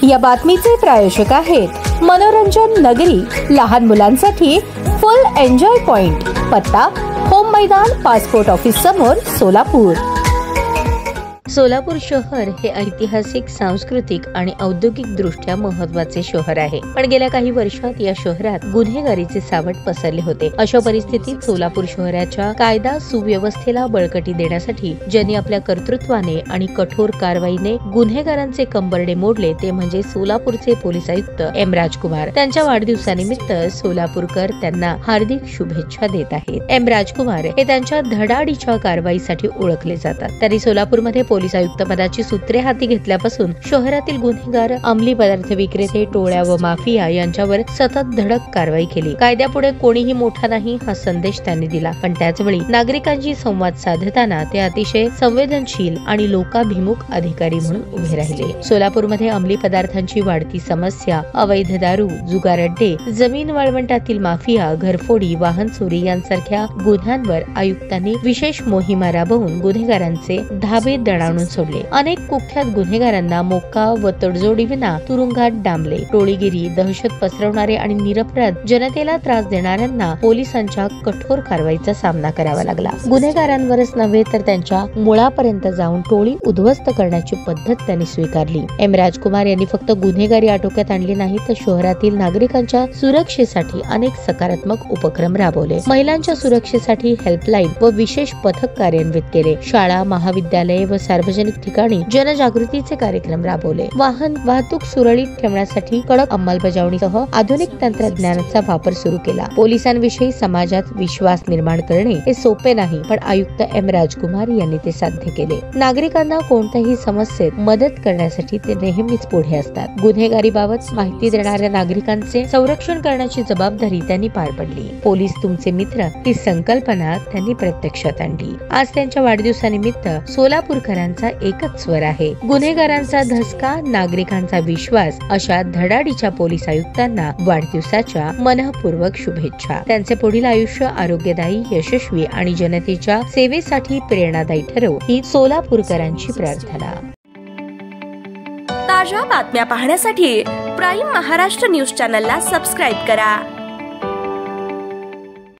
या बातमीचे प्रायोजक आहेत मनोरंजन नगरी, लहान मुलांसाठी फुल एन्जॉय पॉइंट, पत्ता होम मैदान, पासपोर्ट ऑफिस समोर, सोलापूर. सोलापूर शहर हे ऐतिहासिक, सांस्कृतिक आणि औद्योगिक दृष्ट्या महत्त्वाचे शहर आहे. पण गेल्या काही वर्षात या शहरात गुन्हेगारीचे सावट पसरले होते. अशा परिस्थितीत सोलापूर शहराच्या कायदा सुव्यवस्थेला बळकटी देण्यासाठी ज्यांनी आपल्या कर्तृत्वाने आणि कठोर कारवाईने गुन्हेगारांचे कंबरडे मोडले ते म्हणजे सोलापूरचे पोलीस आयुक्त एम राजकुमार. त्यांच्या वाढदिवसानिमित्त सोलापूरकर त्यांना हार्दिक शुभेच्छा देत आहेत. एम राजकुमार हे त्यांच्या धडाडीच्या कारवाईसाठी ओळखले जातात. त्यांनी सोलापूरमध्ये पोलीस आयुक्त पदाची सूत्रे हाती घेतल्यापासून शहरातील गुन्हेगार, अंमली पदार्थ विक्रेते, टोळ्या व माफिया यांच्यावर सतत धडक कारवाई केली. कायद्यापुढे कोणीही मोठा नाही हा संदेश त्यांनी दिला. पण त्याचवेळी नागरिकांशी संवाद साधताना ते अतिशय संवेदनशील आणि लोकाभिमुख अधिकारी म्हणून उभे राहिले. सोलापूरमध्ये अंमली पदार्थांची वाढती समस्या, अवैध दारू, जुगार अड्डे, जमीन वाळवंटातील माफिया, घरफोडी, वाहन चोरी यांसारख्या गुन्ह्यांवर आयुक्तांनी विशेष मोहिमा राबवून गुन्हेगारांचे धाबे दणाणून सोडले. अनेक कुख्यात गुन्हेगारांना मोक्का व तडजोडीविना तुरुंगात डांबले. टोळीगिरी, दहशत पसरवणारे आणि निरपराध जनतेला त्रास देणाऱ्यांना पोलिसांच्या कठोर कारवाईचा सामना करावा लागला. गुन्हेगारांवरच नव्हे तर त्यांच्या मुळापर्यंत जाऊन टोळी उद्ध्वस्त करण्याची पद्धत त्यांनी स्वीकारली. एम राजकुमार यांनी फक्त गुन्हेगारी आटोक्यात आणली नाही तर शहरातील नागरिकांच्या सुरक्षेसाठी अनेक सकारात्मक उपक्रम राबवले. महिलांच्या सुरक्षेसाठी हेल्पलाईन व विशेष पथक कार्यान्वित केले. शाळा, महाविद्यालय व सार्वजनिक ठिकाणी जनजागृतीचे कार्यक्रम राबवले. वाहन वाहतूक सुरळीत ठेवण्यासाठी कडक अंमलबजावणीसह आधुनिक तंत्रज्ञानाचा वापर सुरू केला. पोलिसांविषयी समाजात विश्वास निर्माण करणे हे सोपे नाही, पण आयुक्त एम राजकुमार यांनी ते साध्य केले. नागरिकांना कोणत्याही समस्येत मदत करण्यासाठी ते नेहमीच पुढे असतात. गुन्हेगारीबाबत माहिती देणाऱ्या नागरिकांचे संरक्षण करण्याची जबाबदारी त्यांनी पार पडली. पोलीस तुमचे मित्र ही संकल्पना त्यांनी प्रत्यक्षात आणली. आज त्यांच्या वाढदिवसानिमित्त सोलापूरकरांचा एकच स्वर आहे, गुन्हेगारांचा धसका, नागरिकांचा विश्वास. अशा धडाडीच्या पोलीस आयुक्तांना वाढदिवसाच्या मनःपूर्वक शुभेच्छा. त्यांचे पुढील आयुष्य आरोग्यदायी, यशस्वी आणि जनतेच्या सेवेसाठी प्रेरणादायी ठरो ही सोलापूरकरांची प्रार्थना. ताज्या बातम्या पाहण्यासाठी प्राईम महाराष्ट्र न्यूज चॅनलला सबस्क्राईब करा.